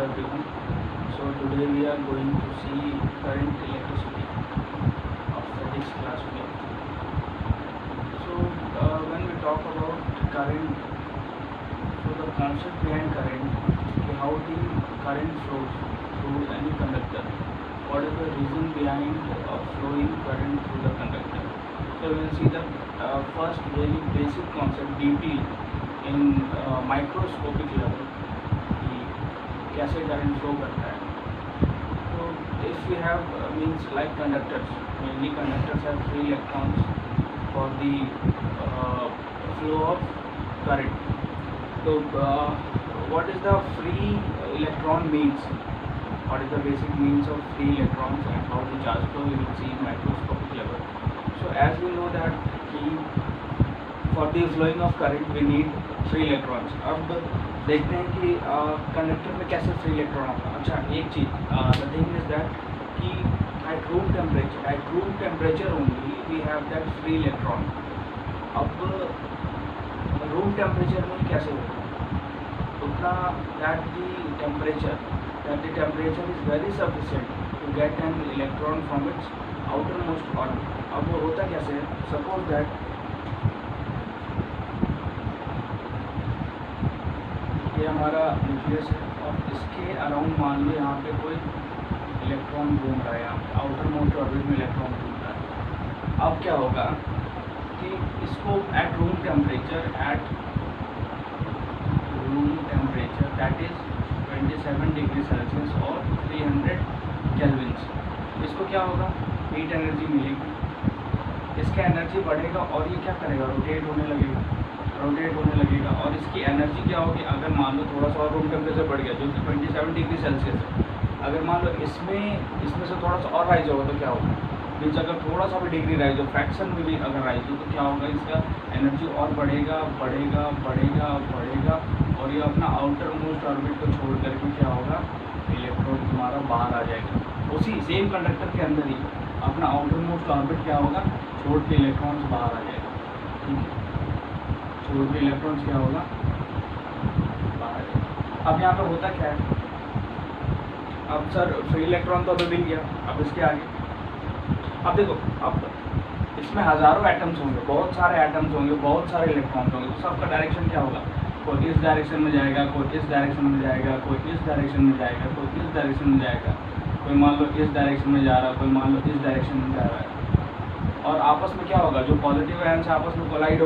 everyone. So today we are going to see current electricity of physics class 12. So when we talk about current, so the concept behind current, how the current flows through any conductor. What is the reason behind flowing current through the conductor? So we will see the first very basic concept deeply in microscopic level कि कैसे current flow करता है. तो if we have means like conductors, mainly conductors have free electrons for the flow of current. तो what is the free electron means? What is the basic means of free electrons and how the charge flow we will see in microscopic level. So as we know that for the flowing of current we need free electrons. अब देखते हैं कि conductor में कैसे free electron आता है. अच्छा, एक चीज़ द थिंग इज दैट कि at room temperature only we have that free electron. अब रूम टेम्परेचर में कैसे होगा उतना that the temperature is very sufficient to get an electron from its outermost orbit. अब वो होता कैसे है? Suppose that ये हमारा न्यूक्लियस है और इसके अराउंड मान लो यहाँ पे कोई इलेक्ट्रॉन घूम रहा है, यहाँ पे आउटर मोस्ट ऑर्बिट में इलेक्ट्रॉन घूम रहा है. अब क्या होगा कि इसको at room temperature that is 27 degree Celsius और 300 केल्विन्स, इसको क्या होगा, हीट एनर्जी मिलेगी. इसका एनर्जी बढ़ेगा और ये क्या करेगा, रोटेट होने लगेगा और इसकी एनर्जी क्या होगी, अगर मान लो थोड़ा सा और रूम टेम्परेचर बढ़ गया जो कि 27 डिग्री सेल्सियस है, अगर मान लो इसमें से थोड़ा सा और राइज होगा तो क्या होगा, मीन्स अगर थोड़ा सा भी डिग्री राइज हो, फ्रैक्शन में भी अगर राइज हो तो क्या होगा, इसका एनर्जी और बढ़ेगा और ये अपना आउटर मोस्ट ऑर्बिट को छोड़ करके क्या होगा, इलेक्ट्रॉन तुम्हारा बाहर आ जाएगा. उसी सेम कंडक्टर के अंदर ही अपना आउटर मोस्ट ऑर्बिट क्या होगा, छोड़ के इलेक्ट्रॉन्स बाहर आ जाएगा. ठीक है, छोड़ के इलेक्ट्रॉन्स क्या होगा, बाहर आ जाएगा. अब यहाँ पर होता क्या है, अब सर फ्री इलेक्ट्रॉन तो अभी मिल गया, अब इसके आगे अब देखो, अब इसमें हज़ारों एटम्स होंगे, बहुत सारे एटम्स होंगे, बहुत सारे इलेक्ट्रॉन्स होंगे, तो सबका डायरेक्शन क्या होगा, कोई इस डायरेक्शन में जाएगा, कोई इस डायरेक्शन में जाएगा, कोई इस डायरेक्शन में जाएगा, कोई इस डायरेक्शन में जाएगा, कोई मान लो इस डायरेक्शन में जा रहा है, कोई मान लो इस डायरेक्शन में जा रहा है. और आपस में क्या होगा, जो पॉजिटिव आयन्स आपस में कोलाइड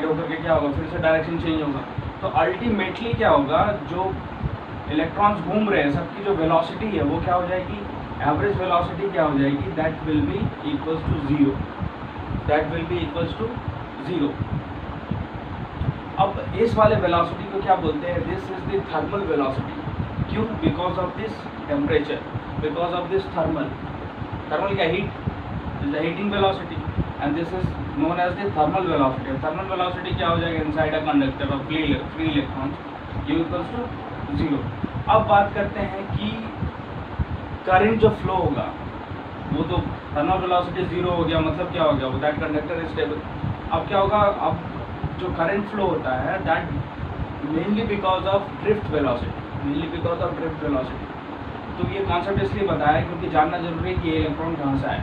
होकर के क्या होगा, फिर से डायरेक्शन चेंज होगा. तो अल्टीमेटली क्या होगा, जो इलेक्ट्रॉन्स घूम रहे हैं सबकी जो वेलोसिटी है वो क्या हो जाएगी, एवरेज वेलोसिटी क्या हो जाएगी, that will be equals to zero. अब इस वाले वेलोसिटी को क्या बोलते हैं, this is the thermal velocity. क्यों, because of this temperature, because of this thermal क्या, heat is the heating velocity and this is known as the thermal velocity. Thermal velocity क्या हो जाएगा, inside a conductor of free electrons U equals to zero. अब बात करते हैं कि current जो फ्लो होगा वो तो थर्मल वेलोसिटी ज़ीरो हो गया, मतलब क्या हो गया, वो दैट कंडक्टर इज स्टेबल. अब क्या होगा, अब जो करंट फ्लो होता है that mainly because of drift velocity. तो ये कॉन्सेप्ट इसलिए बताया क्योंकि जानना जरूरी है कि ये इलेक्ट्रॉन कहाँ से आए.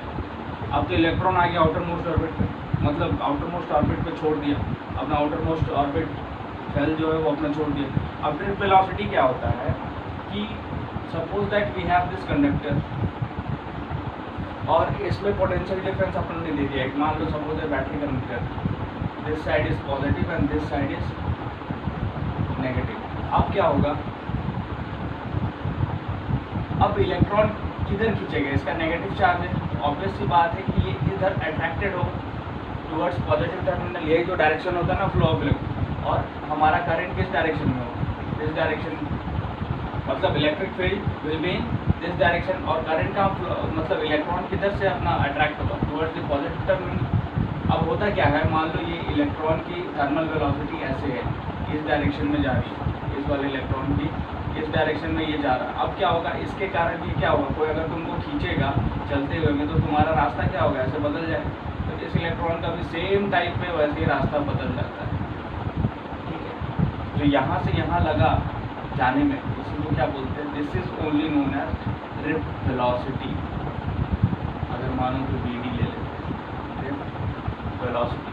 अब तो इलेक्ट्रॉन आ गया आउटर मोस्ट ऑर्बिट पे, मतलब आउटर मोस्ट ऑर्बिट पे छोड़ दिया, अपना आउटर मोस्ट ऑर्बिट शेल जो है वो अपना छोड़ दिया. अब ड्रिफ्ट वेलोसिटी क्या होता है कि suppose that we have this conductor और इसमें पोटेंशियल डिफरेंस अपन ने दे दिया. एक मान लो सपोज है battery conductor, this side is positive and this side is negative. अब क्या होगा, अब इलेक्ट्रॉन किधर खींचेगा, इसका नेगेटिव चार्ज है, ऑब्वियस सी बात है कि ये इधर अट्रैक्टेड होगा टुवर्ड्स पॉजिटिव टर्मिनल. यही जो डायरेक्शन होता है ना फ्लो ऑफ इलेक्ट्रॉन. और हमारा करंट किस डायरेक्शन में होगा, दिस डायरेक्शन, मतलब electric field will be in this direction और करंट का मतलब इलेक्ट्रॉन किधर से अपना अट्रैक्ट होगा, टुवर्ड्स द पॉजिटिव टर्मिनल. अब होता क्या है, मान लो ये इलेक्ट्रॉन की थर्मल वेलोसिटी ऐसे है, इस डायरेक्शन में जा रही है, इस वाले इलेक्ट्रॉन की इस डायरेक्शन में ये जा रहा है. अब क्या होगा, इसके कारण ये क्या होगा, कोई अगर तुमको खींचेगा चलते हुए में तो तुम्हारा रास्ता क्या होगा, ऐसे बदल जाएगा. तो इस इलेक्ट्रॉन का भी सेम टाइप में वैसे ही रास्ता बदल जाता है. ठीक है, जो यहाँ से यहाँ लगा जाने में, इसी को क्या बोलते हैं, this is only known as drift velocity. अगर मानो तो वी डी ले लेते हैं, ड्रिफ्ट वेलोसिटी,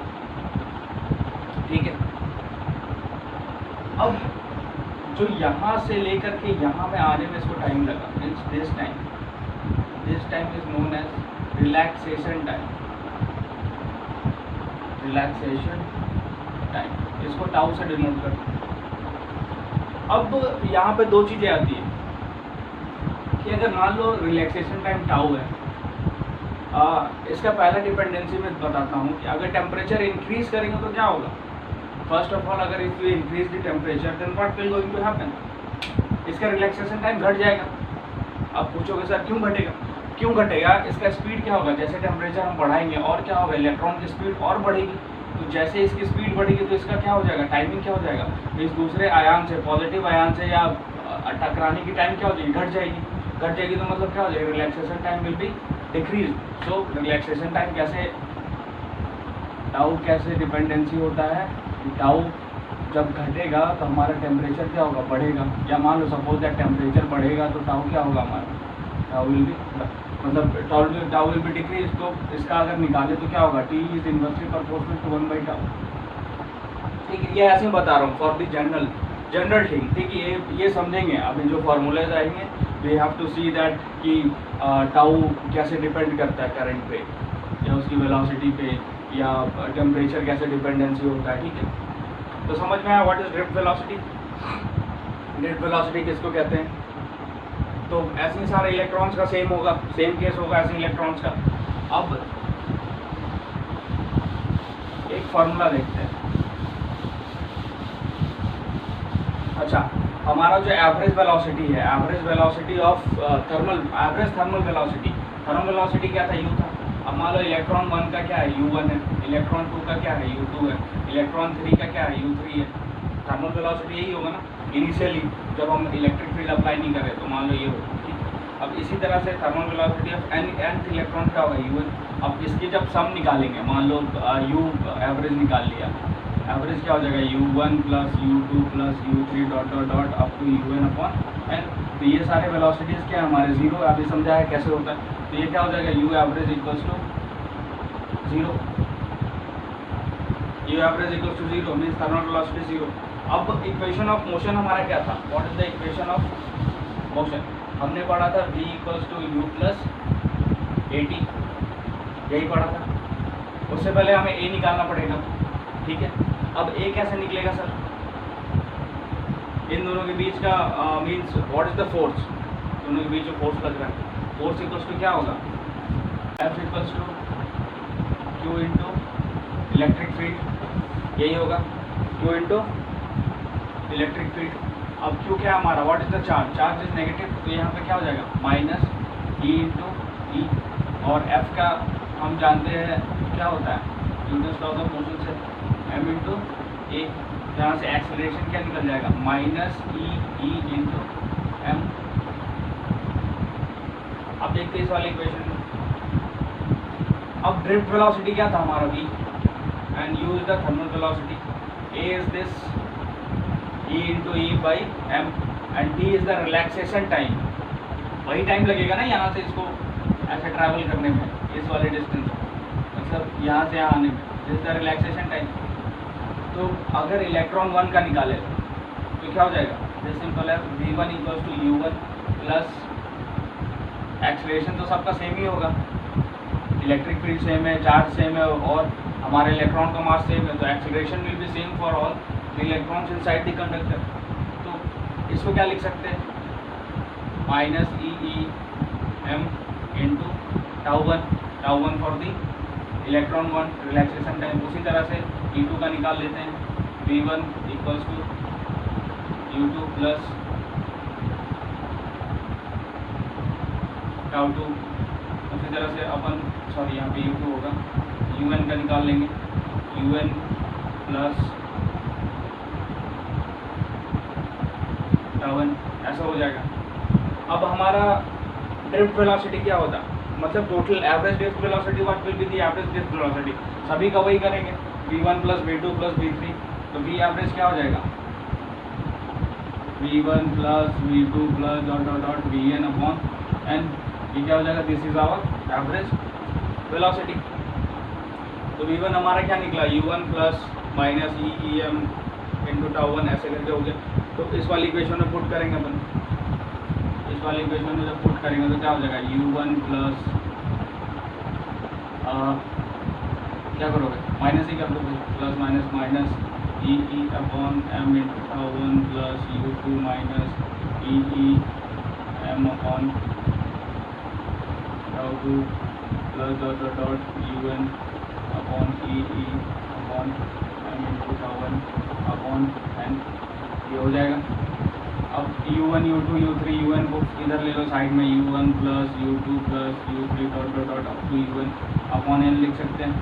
ठीक है। अब जो यहाँ से लेकर के यहाँ में आने में इसको टाइम लगा, means this time is known age relaxation time, relaxation time, इसको टाउ से डिनोट करते हैं। अब यहाँ पे दो चीज़ें आती है कि अगर मान लो रिलैक्सेशन टाइम टाउ है, इसका पहला डिपेंडेंसी मैं बताता हूँ कि अगर टेम्परेचर इंक्रीज करेंगे तो क्या होगा। फर्स्ट ऑफ ऑल, अगर if you increase the temperature then what will going to happen, इसका रिलैक्सेशन टाइम घट जाएगा। अब पूछोगे सर क्यों घटेगा, क्यों घटेगा, इसका स्पीड क्या होगा, जैसे टेम्परेचर हम बढ़ाएंगे और क्या होगा, इलेक्ट्रॉन की स्पीड और बढ़ेगी, तो जैसे इसकी स्पीड बढ़ेगी तो इसका क्या हो जाएगा, टाइमिंग क्या हो जाएगा, इस दूसरे आयान से, पॉजिटिव आयान से या टकराने की टाइम क्या हो जाएगी, घट जाएगी। तो मतलब क्या हो जाएगा, relaxation time will be decrease. So relaxation time कैसे, टाउ कैसे डिपेंडेंसी होता है, टाउ जब घटेगा तो हमारा टेम्परेचर क्या होगा, बढ़ेगा, या मान लो सपोज दैट टेम्परेचर बढ़ेगा तो टाउ क्या होगा हमारा, टाउ विल बी, मतलब टाउ विल बी डिक्रीज। तो इसका अगर निकाले तो क्या होगा, T is inversely proportional to 1/टाउ, ठीक है। ये ऐसे ही बता रहा हूँ फॉर द जनरल थिंग, ठीक है। ये समझेंगे अभी जो फॉर्मूलेज आएंगे, we have to see that कि टाउ कैसे डिपेंड करता है करंट पे या उसकी वेलोसिटी पे, या टेम्परेचर कैसे डिपेंडेंसी होता है, ठीक है। तो समझ में आया what is drift velocity. Drift velocity किसको कहते हैं, तो ऐसे ही सारे इलेक्ट्रॉन्स का सेम होगा, सेम केस होगा ऐसे इलेक्ट्रॉन्स का। अब एक फार्मूला देखते हैं। अच्छा, हमारा जो एवरेज वेलोसिटी है, average velocity of average thermal velocity क्या था, u था। अब मान लो इलेक्ट्रॉन 1 का क्या है, u1 है, इलेक्ट्रॉन 2 का क्या है, u2 है, इलेक्ट्रॉन 3 का क्या है, u3 है। थर्मल वेलोसिटी यही होगा ना इनिशियली, जब हम इलेक्ट्रिक फील्ड अप्लाई नहीं करें तो मान लो ये होगा, ठीक। अब इसी तरह से thermal velocity of nth electron क्या होगा, u1। अब इसकी जब सम निकालेंगे, मान लो u एवरेज निकाल लिया, एवरेज क्या हो जाएगा, u1 plus u2 plus u3 dot dot dot up to un/n। तो ये सारे वेलोसिटीज़ क्या है हमारे, जीरो। अभी समझा है कैसे होता है। तो ये क्या हो जाएगा, u average equals to 0, u average equals to 0 means thermal velocity 0। अब इक्वेशन ऑफ मोशन हमारा क्या था, what is the equation of motion, हमने पढ़ा था v equals to u plus at, यही पढ़ा था। उससे पहले हमें a निकालना पड़ेगा, ठीक है। अब a कैसे निकलेगा सर, इन दोनों के बीच का means what is the force, दोनों के बीच जो फोर्स लग रहा है, फोर्स इक्वल्स टू क्या होगा, F equals to Q into electric field, यही होगा, Q इंटू इलेक्ट्रिक फील्ड। अब Q क्या है हमारा, what is the charge is negative, तो यहाँ पे क्या हो जाएगा, माइनस E इंटू ई। और F का हम जानते हैं क्या होता है, न्यूटन्स लॉ ऑफ मोशन से, m इंटू ए। यहाँ से एक्सेलरेशन क्या निकल जाएगा, माइनस ई इंटू एम। अब देखते हैं इस वाले इक्वेशन में। अब ड्रिफ्ट वेलोसिटी क्या था हमारा, v, and u is the thermal velocity, a is this e into E by m, and t is the relaxation time. वही टाइम लगेगा ना यहाँ से इसको ऐसे ट्रैवल करने में, इस वाले डिस्टेंस, मतलब यहाँ से यहाँ आने में, this is the relaxation time. तो अगर इलेक्ट्रॉन 1 का निकाले तो क्या हो जाएगा, दिस सिंपल है, v1 equals to u1 plus acceleration तो सबका सेम ही होगा, इलेक्ट्रिक फील्ड सेम है, चार्ज सेम है, और हमारे इलेक्ट्रॉन का मास सेम है, तो acceleration will be same for all the electrons inside the conductor. तो इसको क्या लिख सकते हैं, minus E M into tau one for the electron 1 relaxation time. उसी तरह से E2 का निकाल लेते हैं, V1 equals to U2 plus टाउ2। उसी तरह से अपन सॉरी यहाँ पे U2 होगा, UN का निकाल लेंगे, UN प्लस टाउ1, ऐसा हो जाएगा। अब हमारा ड्रिफ्ट वेलोसिटी क्या होता है, मतलब total average drift velocity, what will be the average drift velocity, सभी का वही करेंगे, v1 plus v2 plus v3। तो v एवरेज क्या हो जाएगा, V1 plus V2 plus dot dot dot Vn upon n। ये क्या हो जाएगा, this is our average velocity. तो V1 हमारा क्या निकला, U1 plus minus EM into τ1 ऐसे करके हो गया। तो इस वाली इक्वेशन में पुट करेंगे अपन, इस वाली इक्वेशन में जब पुट करेंगे तो क्या हो जाएगा, U1 प्लस क्या करोगे, माइनस ही कर दोगे, plus minus minus E upon m into τ1 plus U2 minus E m upon τ2 plus dot dot dot UN upon E upon m into τ1 upon n। ये हो जाएगा। अब U1 U2 U3 UN को इधर ले लो साइड में, U1 plus U2 plus U3 dot dot dot up to UN upon n लिख सकते हैं।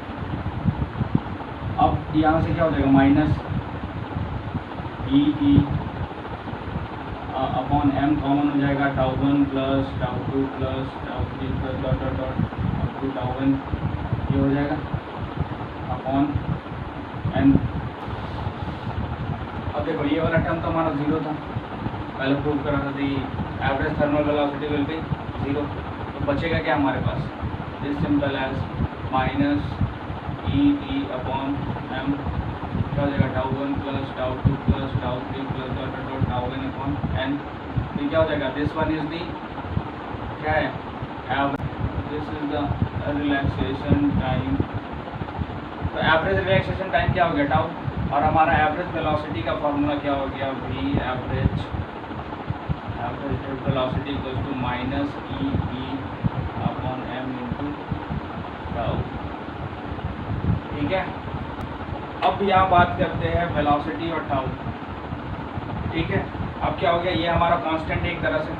अब यहाँ से क्या हो जाएगा, minus E upon m common हो जाएगा, τ1 plus τ2 plus τ3 plus dot dot dot up to τn, ये हो जाएगा अपॉन n। अब देखो ये वाला टर्म तो हमारा जीरो था, पहले प्रूव करा था, average thermal velocity will be zero. तो बचेगा क्या हमारे पास, this simple as minus E upon m, क्या हो जाएगा, τ1 plus τ2 plus τ3 plus dot dot dot τn upon n। तो क्या हो जाएगा, दिस वन इज दी क्या है, average, this is the relaxation time. तो एवरेज रिलैक्सेशन टाइम क्या हो गया, टाउ, और हमारा एवरेज वेलोसिटी का फॉर्मूला क्या हो गया, V average, average velocity equals to minus E upon m into tau. ठीक है। अब यहाँ बात करते हैं वेलोसिटी और टाउ। ठीक है। अब क्या हो गया, ये हमारा कांस्टेंट है एक तरह से,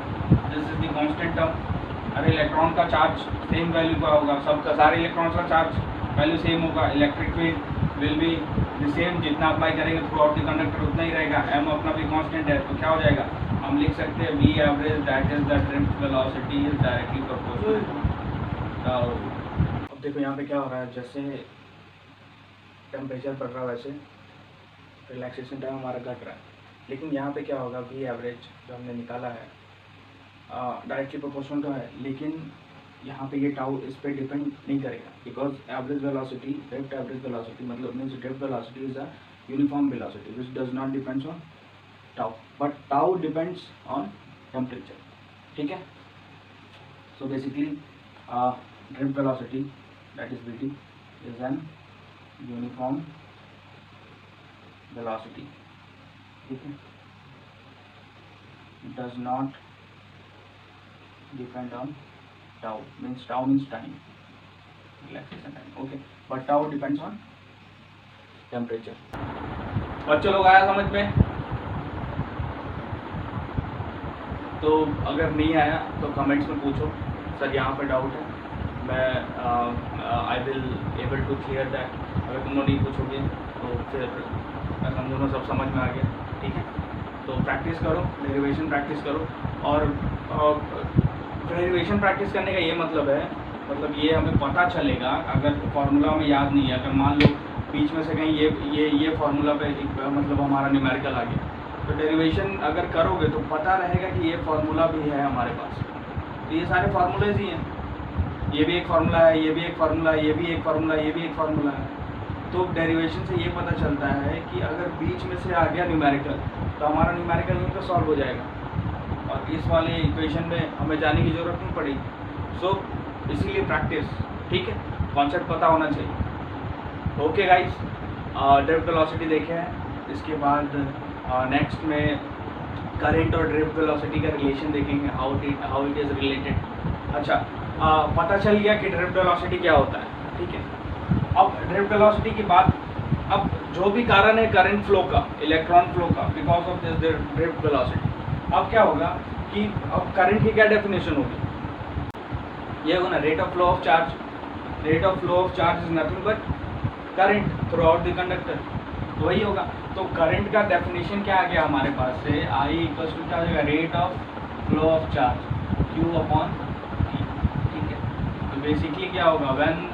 this is the constant term. अरे इलेक्ट्रॉन का चार्ज सेम वैल्यू का होगा, सबका सारे इलेक्ट्रॉन्स का चार्ज वैल्यू सेम होगा, electric field will be the same, जितना अप्लाई करेंगे थ्रू आउट द कंडक्टर उतना ही रहेगा। m अपना भी कांस्टेंट है, तो क्या हो जाएगा, हम लिख सकते हैं V average that is the drift velocity is directly proportional to. अब देखो यहाँ पे क्या हो रहा है, जैसे टेम्परेचर बढ़ रहा है वैसे रिलैक्सेशन टाइम हमारा घट रहा है। लेकिन यहाँ पे क्या होगा, V एवरेज जो हमने निकाला है डायरेक्टली प्रोपोर्शनल तो है, लेकिन यहाँ पे ये टाउ इस पे डिपेंड नहीं करेगा, because average velocity, drift average velocity मतलब means drift velocity is a uniform velocity which does not depends on tau, but tau depends on temperature. ठीक है। So basically drift velocity that is VT is an uniform velocity. ठीक है, does not depend on tau, means tau means time, relaxation time, okay, but tau depends on temperature। बच्चे लोग आया समझ में? तो अगर नहीं आया तो कमेंट्स में पूछो, सर यहाँ पे डाउट है, मैं I will able to clear that. अगर तुम लोग नहीं पूछोगे तो फिर मैं समझूंगा सब समझ में आ गया। ठीक है। तो प्रैक्टिस करो, डेरिवेशन प्रैक्टिस करो, और डेरिवेशन प्रैक्टिस करने का ये मतलब है, मतलब ये हमें पता चलेगा, अगर फार्मूला में याद नहीं है, अगर मान लो बीच में से कहीं ये फार्मूला पे मतलब हमारा न्यूमेरिकल आ गया, तो डेरिवेशन अगर करोगे तो पता रहेगा कि ये फार्मूला भी है हमारे पास। तो ये सारे फार्मूलेज ही हैं, ये भी एक फार्मूला है, ये भी एक फार्मूला है, ये भी एक फार्मूला है, ये भी एक फार्मूला है। तो डेरिवेशन से ये पता चलता है कि अगर बीच में से आ गया न्यूमेरिकल तो हमारा न्यूमेरिकल यहीं पर सॉल्व हो जाएगा, और इस वाले इक्वेशन में हमें जाने की ज़रूरत नहीं पड़ी। सो इसीलिए प्रैक्टिस, ठीक है, कॉन्सेप्ट पता होना चाहिए। ओके गाइस, ड्रिफ्ट वेलोसिटी देखे हैं, इसके बाद नेक्स्ट में करंट और ड्रिफ्ट वेलोसिटी का रिलेशन देखेंगे, हाउ इट इज़ रिलेटेड। अच्छा, पता चल गया कि ड्रिफ्ट वेलोसिटी क्या होता है। ठीक है। अब ड्रिफ्ट वेलोसिटी की बात, अब जो भी कारण है करंट फ्लो का, इलेक्ट्रॉन फ्लो का, because of this drift velocity, अब क्या होगा कि अब करंट की क्या डेफिनेशन होगी, ये होगा ना, rate of flow of charge. Rate of flow of charge is nothing but current through out the conductor, तो वही होगा। तो करंट का डेफिनेशन क्या आ गया हमारे पास से, I इक्वल्स टू क्या हो जाएगा, rate of flow of charge Q upon T। ठीक है। तो बेसिकली क्या होगा, when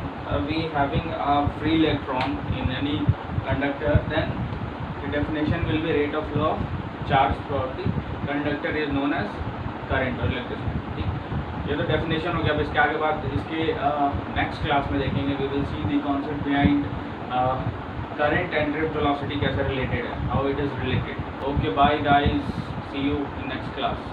we having a free electron in any conductor, then the definition will be rate of flow of charge throughout the conductor is known as current और electricity. ठीक, ये तो definition हो गया। अब इसके आगे बात इसके नेक्स्ट क्लास में देखेंगे। We will see the concept behind current and drift velocity कैसे रिलेटेड है, how it is related. Okay bye guys, see you in next class.